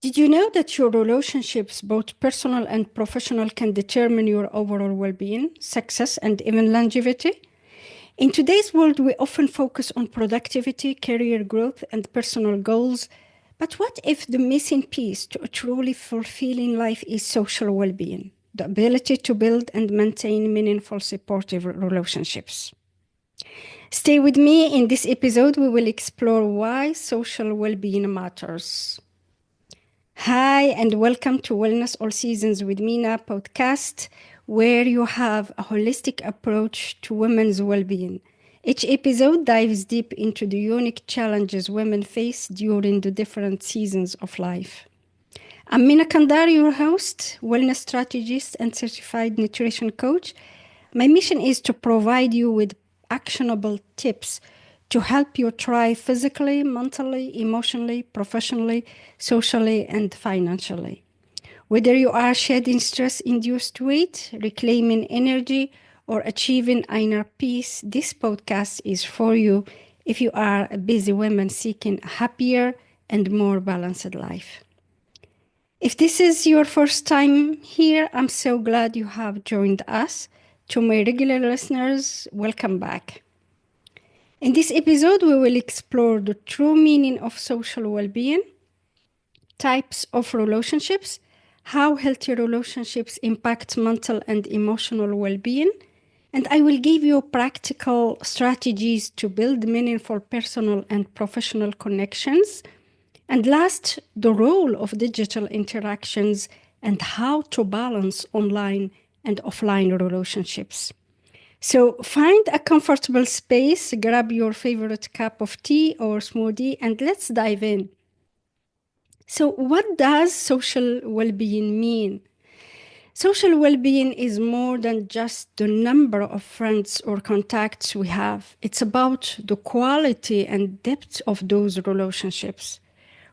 Did you know that your relationships, both personal and professional, can determine your overall well being, success, and even longevity? In today's world, we often focus on productivity, career growth, and personal goals. But what if the missing piece to a truly fulfilling life is social well being, the ability to build and maintain meaningful, supportive relationships? Stay with me. In this episode, we will explore why social well being matters. Hi, and welcome to Wellness All Seasons with Mina podcast, where you have a holistic approach to women's well being. Each episode dives deep into the unique challenges women face during the different seasons of life. I'm Mina Kandar, your host, wellness strategist, and certified nutrition coach. My mission is to provide you with actionable tips to help you thrive physically, mentally, emotionally, professionally, socially, and financially. Whether you are shedding stress-induced weight, reclaiming energy, or achieving inner peace, this podcast is for you if you are a busy woman seeking a happier and more balanced life. If this is your first time here, I'm so glad you have joined us. To my regular listeners, welcome back. In this episode, we will explore the true meaning of social well-being, types of relationships, how healthy relationships impact mental and emotional well-being, and I will give you practical strategies to build meaningful personal and professional connections. And last, the role of digital interactions and how to balance online and offline relationships. So find a comfortable space, grab your favorite cup of tea or smoothie, and let's dive in. So, what does social well being mean? Social well being is more than just the number of friends or contacts we have, it's about the quality and depth of those relationships.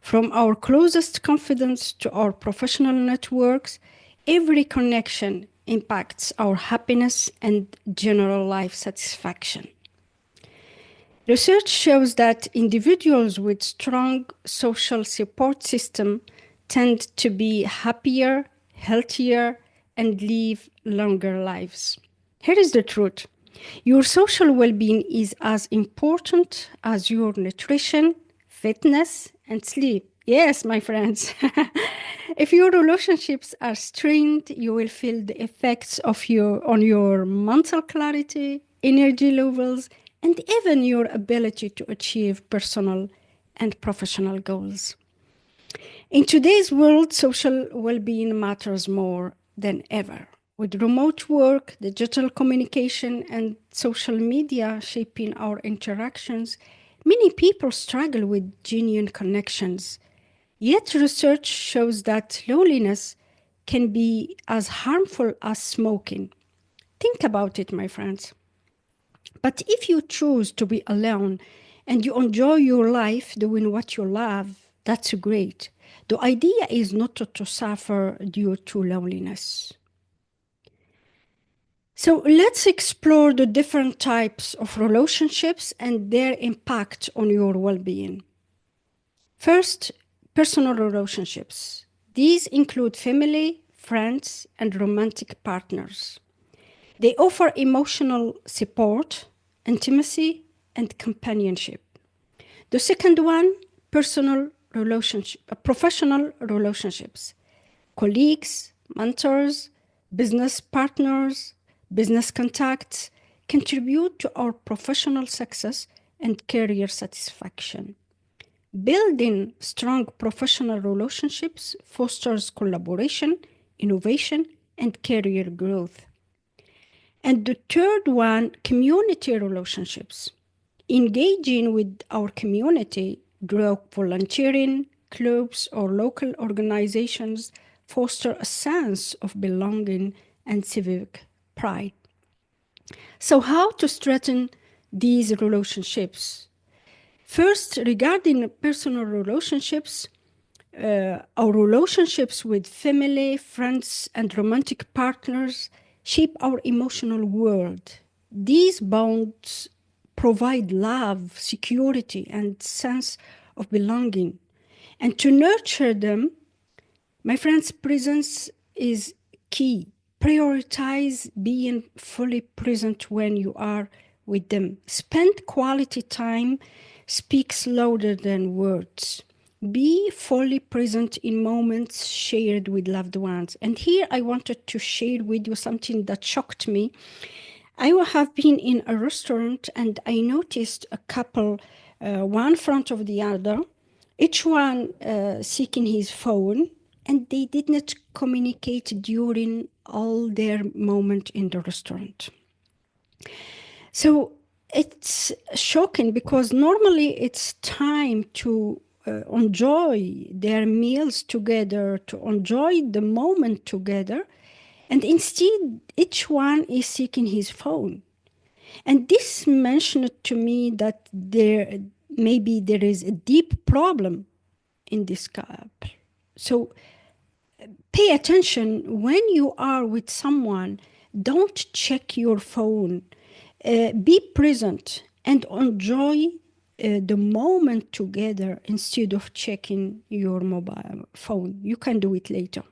From our closest confidants to our professional networks, every connection impacts our happiness and general life satisfaction. Research shows that individuals with strong social support system tend to be happier, healthier, and live longer lives. Here is the truth. Your social well-being is as important as your nutrition, fitness, and sleep. Yes, my friends. If your relationships are strained, you will feel the effects on your mental clarity, energy levels, and even your ability to achieve personal and professional goals. In today's world, social well-being matters more than ever. With remote work, digital communication, and social media shaping our interactions, many people struggle with genuine connections. Yet research shows that loneliness can be as harmful as smoking. Think about it, my friends. But if you choose to be alone and you enjoy your life doing what you love, that's great. The idea is not to suffer due to loneliness. So let's explore the different types of relationships and their impact on your well-being. First, personal relationships. These include family, friends, and romantic partners. They offer emotional support, intimacy, and companionship. The second one, professional relationships. Colleagues, mentors, business partners, business contacts contribute to our professional success and career satisfaction. Building strong professional relationships fosters collaboration, innovation, and career growth. And the third one, community relationships. Engaging with our community, group volunteering, clubs, or local organizations foster a sense of belonging and civic pride. So, how to strengthen these relationships? First, regarding personal relationships, our relationships with family, friends, and romantic partners shape our emotional world. These bonds provide love, security, and sense of belonging. And to nurture them, My friends, presence is key. Prioritize being fully present when you are with them. Spend quality time speaks louder than words. Be fully present in moments shared with loved ones. And here I wanted to share with you something that shocked me. I have been in a restaurant and I noticed a couple, one front of the other, each one seeking his phone, and they did not communicate during all their moment in the restaurant. So it's shocking because normally it's time to enjoy their meals together, to enjoy the moment together. And instead, each one is seeking his phone. And this mentioned to me that maybe there is a deep problem in this couple. So pay attention when you are with someone. Don't check your phone. Be present and enjoy the moment together instead of checking your mobile phone. You can do it later.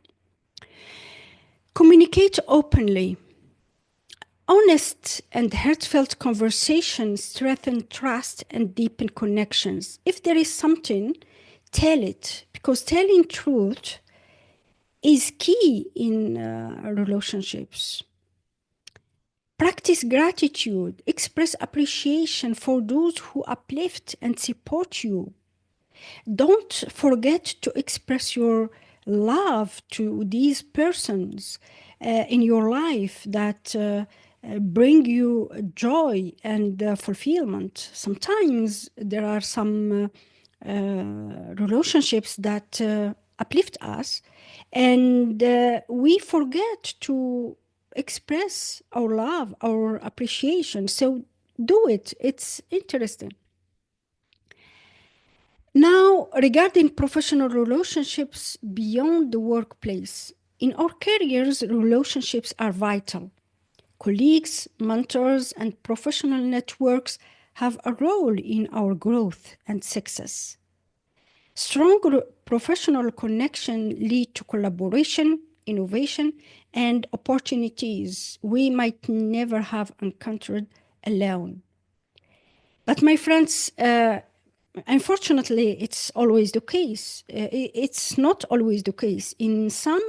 Communicate openly. Honest and heartfelt conversations strengthen trust and deepen connections. If there is something, tell it, because telling truth is key in relationships. Practice gratitude. Express appreciation for those who uplift and support you. Don't forget to express your love to these persons in your life that bring you joy and fulfillment. Sometimes there are some relationships that uplift us, and we forget to express our love, our appreciation. So do it. It's interesting. Now, regarding professional relationships beyond the workplace, in our careers, relationships are vital. Colleagues, mentors, and professional networks have a role in our growth and success. Strong professional connection lead to collaboration, innovation, and opportunities we might never have encountered alone. But my friends, unfortunately, it's always the case. It's not always the case. In some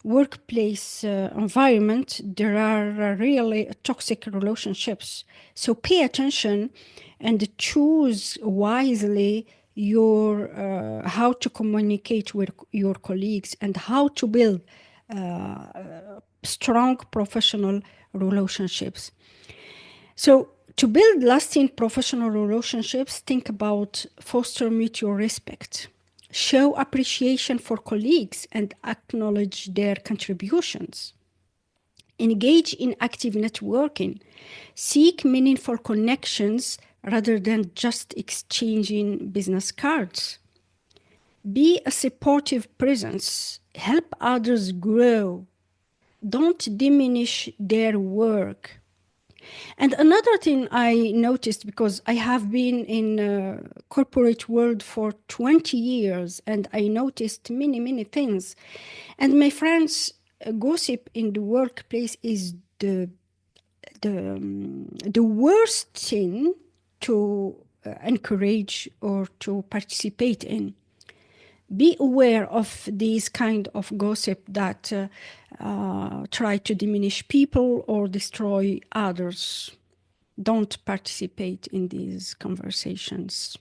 workplace environment, there are really toxic relationships. So pay attention and choose wisely your how to communicate with your colleagues and how to build strong professional relationships. So, to build lasting professional relationships, think about foster mutual respect, show appreciation for colleagues and acknowledge their contributions, engage in active networking, seek meaningful connections rather than just exchanging business cards. Be a supportive presence, help others grow, don't diminish their work. And another thing I noticed, because I have been in corporate world for 20 years and I noticed many, many things. And my friends, gossip in the workplace is the worst thing to encourage or to participate in. Be aware of these kind of gossip that try to diminish people or destroy others. Don't participate in these conversations.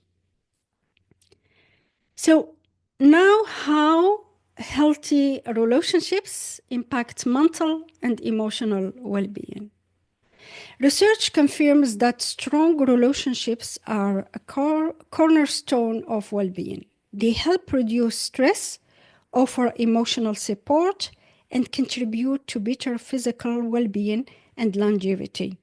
So now, how healthy relationships impact mental and emotional well-being. Research confirms that strong relationships are a cornerstone of well-being. They help reduce stress, offer emotional support, and contribute to better physical well-being and longevity.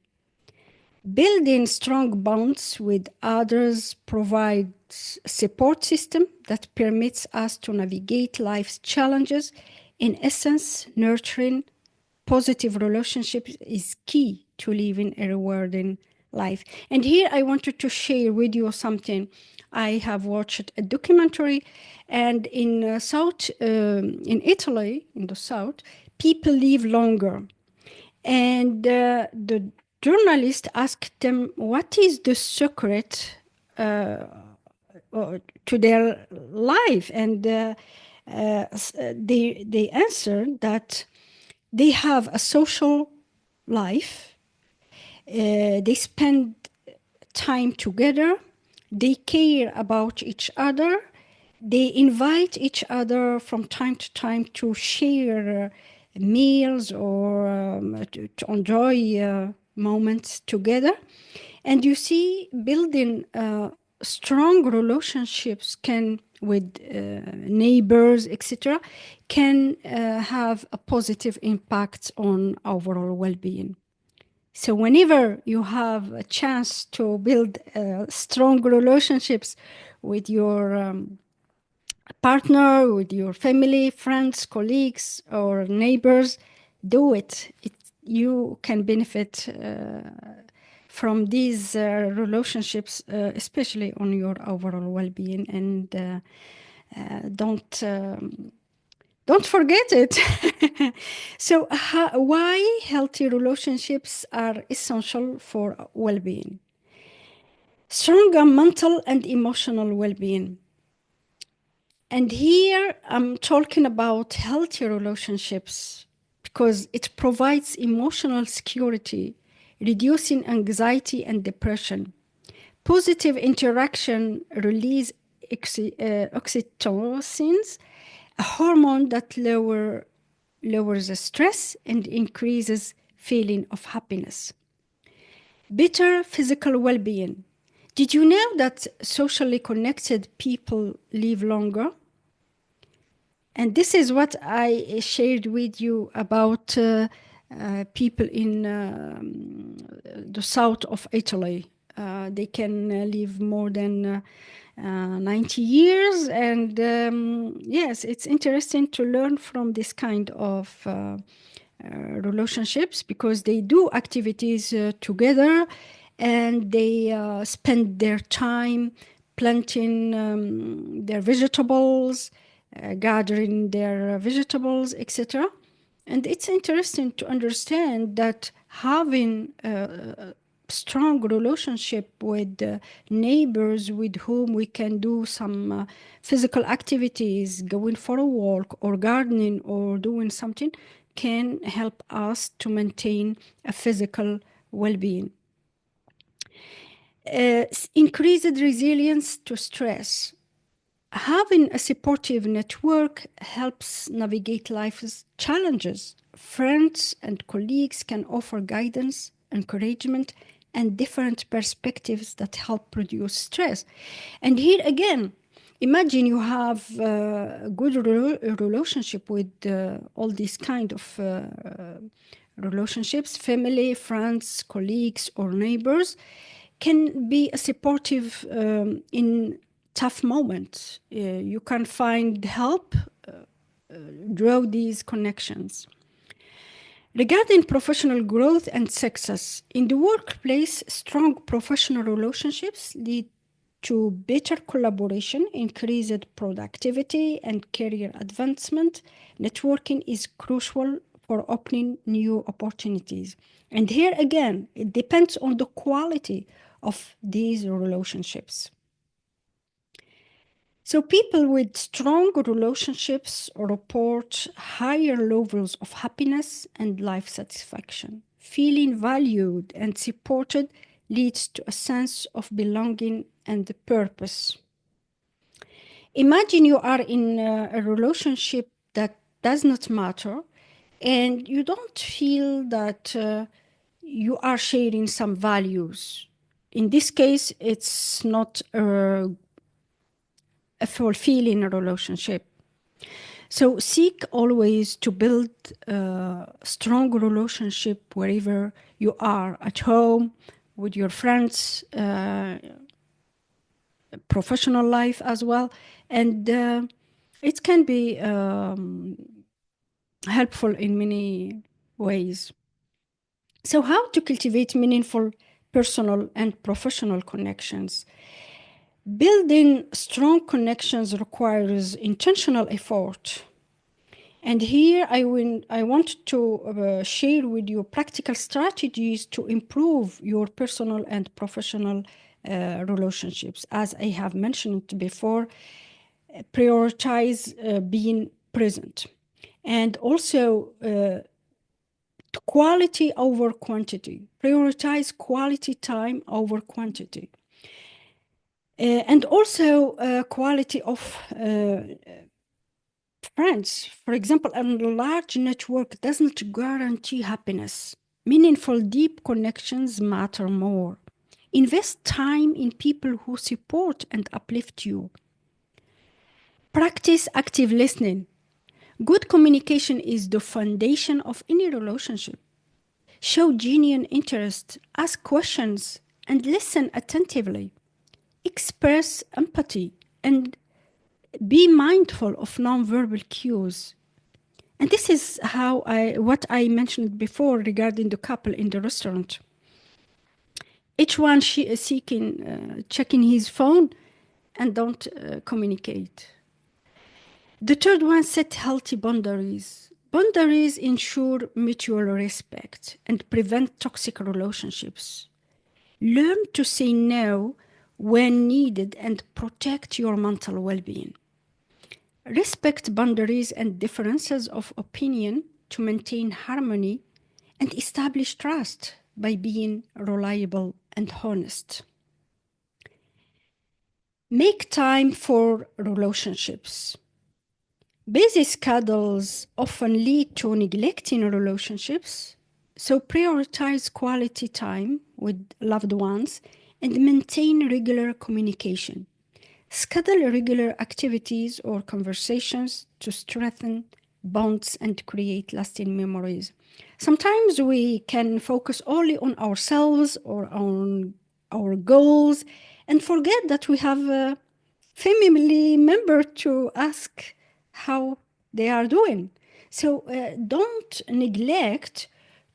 Building strong bonds with others provides a support system that permits us to navigate life's challenges. In essence, nurturing positive relationships is key to living a rewarding life. And here I wanted to share with you something. I have watched a documentary, and in Italy, in the south, people live longer. And the journalist asked them, what is the secret to their life? And they answered that they have a social life. They spend time together. They care about each other. They invite each other from time to time to share meals or to enjoy moments together. And you see, building strong relationships can with neighbors, etc., can have a positive impact on overall well-being. So whenever you have a chance to build strong relationships with your partner, with your family, friends, colleagues, or neighbors, do it. You can benefit from these relationships, especially on your overall well-being, and don't forget it. So, why healthy relationships are essential for well-being? Stronger mental and emotional well-being. And here I'm talking about healthy relationships because it provides emotional security, reducing anxiety and depression. Positive interaction release oxytocin, a hormone that lowers the stress and increases feeling of happiness. Better physical well-being. Did you know that socially connected people live longer? And this is what I shared with you about people in the south of Italy. They can live more than 90 years. And yes, it's interesting to learn from this kind of relationships because they do activities together, and they spend their time planting their vegetables, gathering their vegetables, etc. And it's interesting to understand that having a strong relationship with neighbors with whom we can do some physical activities, going for a walk or gardening or doing something, can help us to maintain a physical well-being. Increased resilience to stress. Having a supportive network helps navigate life's challenges. Friends and colleagues can offer guidance, encouragement, and different perspectives that help reduce stress. And here again, imagine you have a good relationship with all these kind of relationships, family, friends, colleagues, or neighbors, can be supportive in tough moments. You can find help, draw these connections. Regarding professional growth and success, in the workplace, strong professional relationships lead to better collaboration, increased productivity, and career advancement. Networking is crucial for opening new opportunities. And here again, it depends on the quality of these relationships. So people with strong relationships report higher levels of happiness and life satisfaction. Feeling valued and supported leads to a sense of belonging and purpose. Imagine you are in a relationship that does not matter, and you don't feel that you are sharing some values. In this case, it's not a fulfilling relationship. So seek always to build a strong relationship wherever you are, at home, with your friends, professional life as well. And it can be helpful in many ways. So how to cultivate meaningful personal and professional connections. Building strong connections requires intentional effort. And here I want to share with you practical strategies to improve your personal and professional relationships. As I have mentioned before, prioritize being present. And also quality over quantity. Prioritize quality time over quantity. And also quality of friends. For example, a large network doesn't guarantee happiness. Meaningful, deep connections matter more. Invest time in people who support and uplift you. Practice active listening. Good communication is the foundation of any relationship. Show genuine interest, ask questions, and listen attentively. Express empathy and be mindful of nonverbal cues. And this is what I mentioned before regarding the couple in the restaurant. Each one checking his phone and don't communicate. The third one, set healthy boundaries. Boundaries ensure mutual respect and prevent toxic relationships. Learn to say no when needed and protect your mental well-being. Respect boundaries and differences of opinion to maintain harmony and establish trust by being reliable and honest. Make time for relationships. Busy schedules often lead to neglecting relationships, so prioritize quality time with loved ones and maintain regular communication. Schedule regular activities or conversations to strengthen bonds and create lasting memories. Sometimes we can focus only on ourselves or on our goals and forget that we have a family member to ask how they are doing. So don't neglect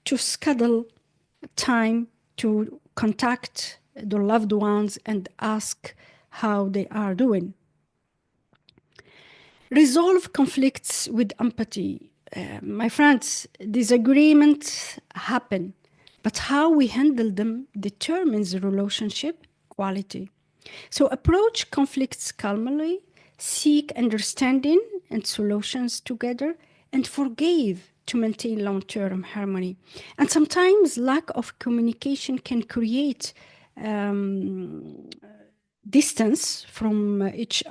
to schedule time to contact the loved ones and ask how they are doing. Resolve conflicts with empathy. My friends, disagreements happen, but how we handle them determines the relationship quality. So approach conflicts calmly, seek understanding and solutions together, and forgive to maintain long-term harmony. And sometimes lack of communication can create distance from each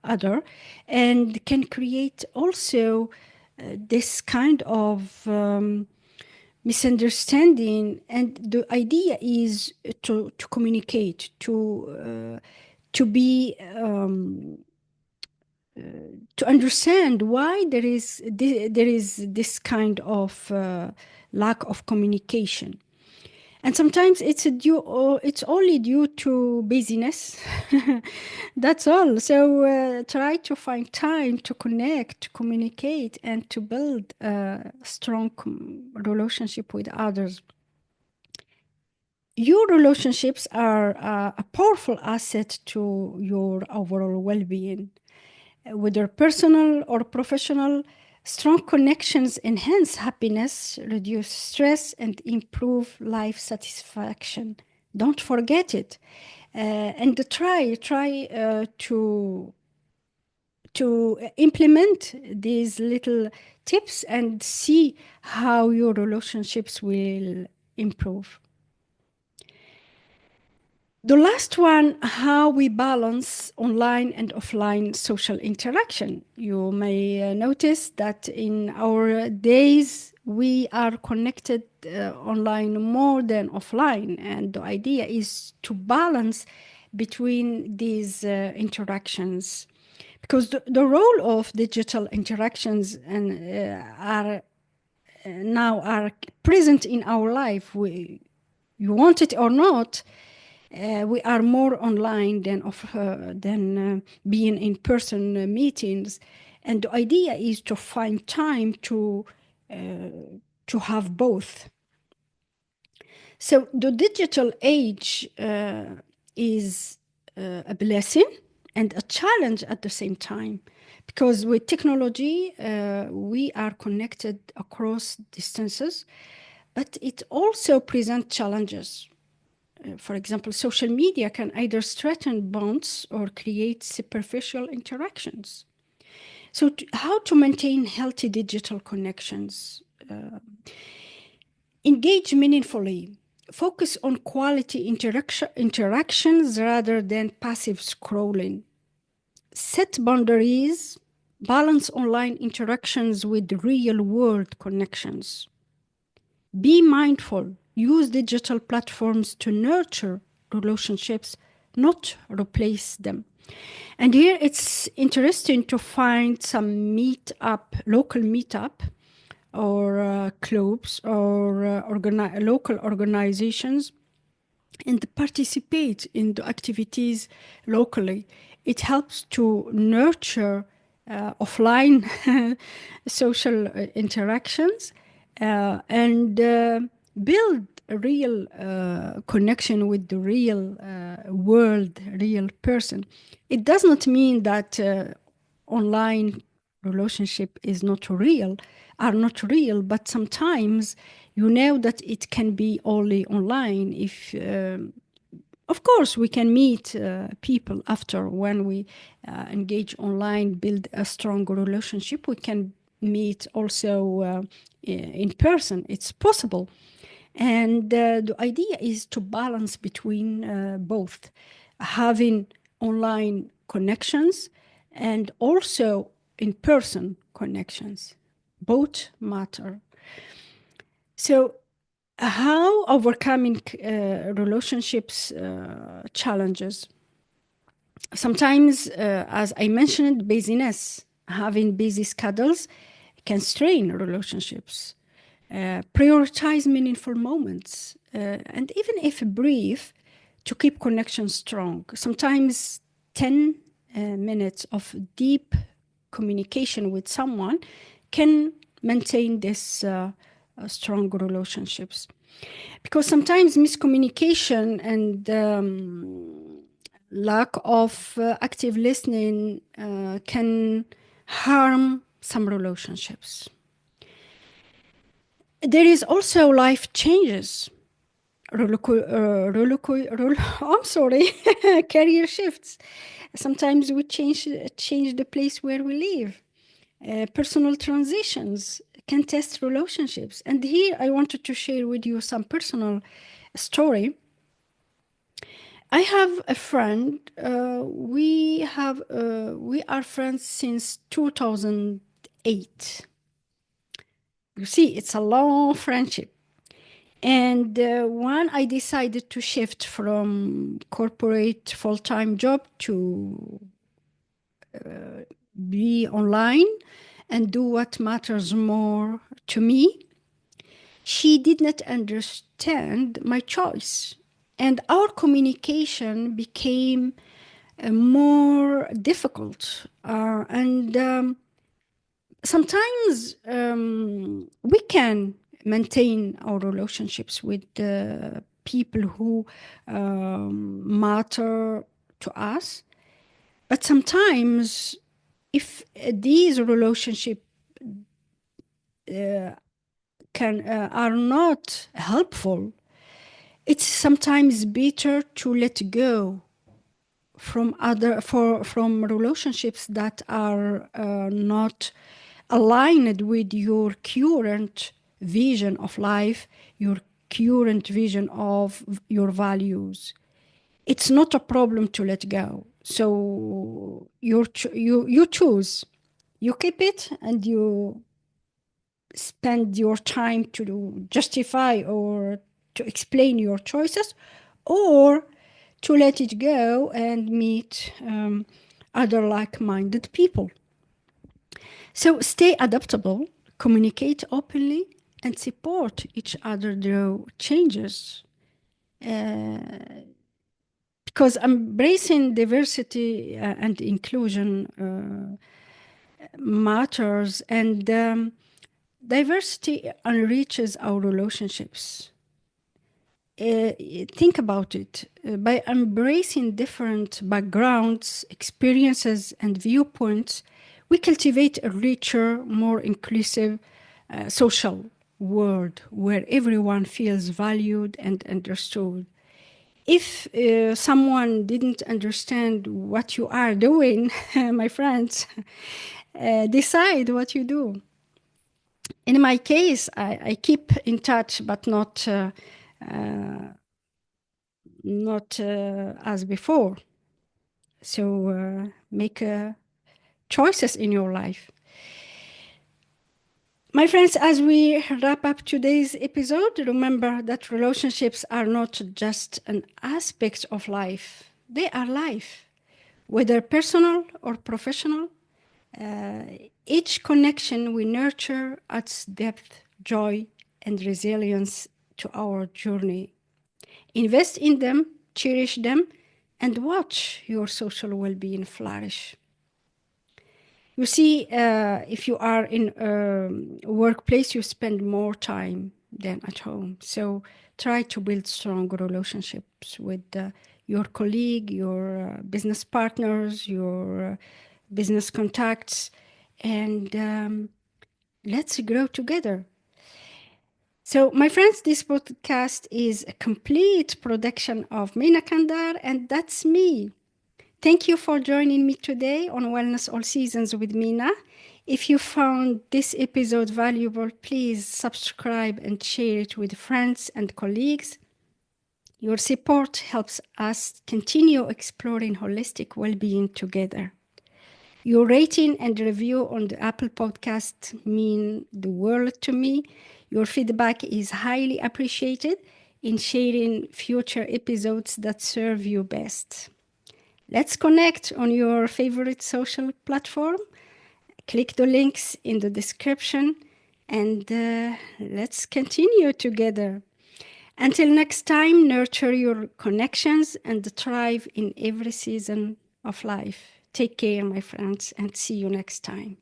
other and can create also this kind of misunderstanding. And the idea is to communicate, to be to understand why there is this kind of lack of communication. And sometimes it's only due to busyness. That's all. So try to find time to connect, to communicate, and to build a strong relationship with others. Your relationships are a powerful asset to your overall well-being. Whether personal or professional, strong connections enhance happiness, reduce stress, and improve life satisfaction. Don't forget it. And try to implement these little tips and see how your relationships will improve. The last one, how we balance online and offline social interaction. You may notice that in our days, we are connected online more than offline. And the idea is to balance between these interactions. Because the role of digital interactions are present in our life. You want it or not, we are more online than being in person meetings, and the idea is to find time to have both. So the digital age is a blessing and a challenge at the same time, because with technology, we are connected across distances, but it also presents challenges. For example, social media can either strengthen bonds or create superficial interactions. So, how to maintain healthy digital connections? Engage meaningfully. Focus on quality interactions rather than passive scrolling. Set boundaries. Balance online interactions with real world connections. Be mindful. Use digital platforms to nurture relationships, not replace them. And here it's interesting to find some local meetup, or clubs, or local organizations, and participate in the activities locally. It helps to nurture offline social interactions, and build a real connection with the real world, real person. It does not mean that online relationship is not real, are not real, but sometimes you know that it can be only online. If of course we can meet people after, when we engage online, build a strong relationship, we can meet also in person. It's possible. And the idea is to balance between both, having online connections and also in person connections. Both matter. So, how overcoming relationships challenges? Sometimes, as I mentioned, busyness, having busy schedules can strain relationships. Prioritize meaningful moments, and even if brief, to keep connection strong. Sometimes 10 minutes of deep communication with someone can maintain this strong relationships. Because sometimes miscommunication and lack of active listening can harm some relationships. There is also life changes. I'm sorry, career shifts. Sometimes we change the place where we live. Personal transitions can test relationships. And here I wanted to share with you some personal story. I have a friend. We are friends since 2008. You see, it's a long friendship. And when I decided to shift from corporate full-time job to be online and do what matters more to me, she did not understand my choice. And our communication became more difficult. And sometimes we can maintain our relationships with people who matter to us. But sometimes, if these relationships are not helpful, it's sometimes better to let go from relationships that are not aligned with your current vision of life, your current vision of your values. It's not a problem to let go. So you choose, you keep it, and you spend your time to justify or to explain your choices, or to let it go and meet other like-minded people. So stay adaptable, communicate openly, and support each other through changes. Because embracing diversity and inclusion matters, and diversity enriches our relationships. think about it. By embracing different backgrounds, experiences, and viewpoints, we cultivate a richer, more inclusive social world where everyone feels valued and understood. If someone didn't understand what you are doing, my friends, decide what you do. In my case, I keep in touch, but not as before. So make choices in your life. My friends, as we wrap up today's episode, remember that relationships are not just an aspect of life, they are life. Whether personal or professional, uh, each connection we nurture adds depth, joy, and resilience to our journey. Invest in them, cherish them, and watch your social well being flourish. You see, if you are in a workplace, you spend more time than at home. So try to build strong relationships with your colleague, your business partners, your business contacts, and let's grow together. So, my friends, this podcast is a complete production of Mina Kandar, and that's me. Thank you for joining me today on Wellness All Seasons with Mina. If you found this episode valuable, please subscribe and share it with friends and colleagues. Your support helps us continue exploring holistic well-being together. Your rating and review on the Apple Podcast mean the world to me. Your feedback is highly appreciated in sharing future episodes that serve you best. Let's connect on your favorite social platform. Click the links in the description and let's continue together. Until next time, nurture your connections and thrive in every season of life. Take care, my friends, and see you next time.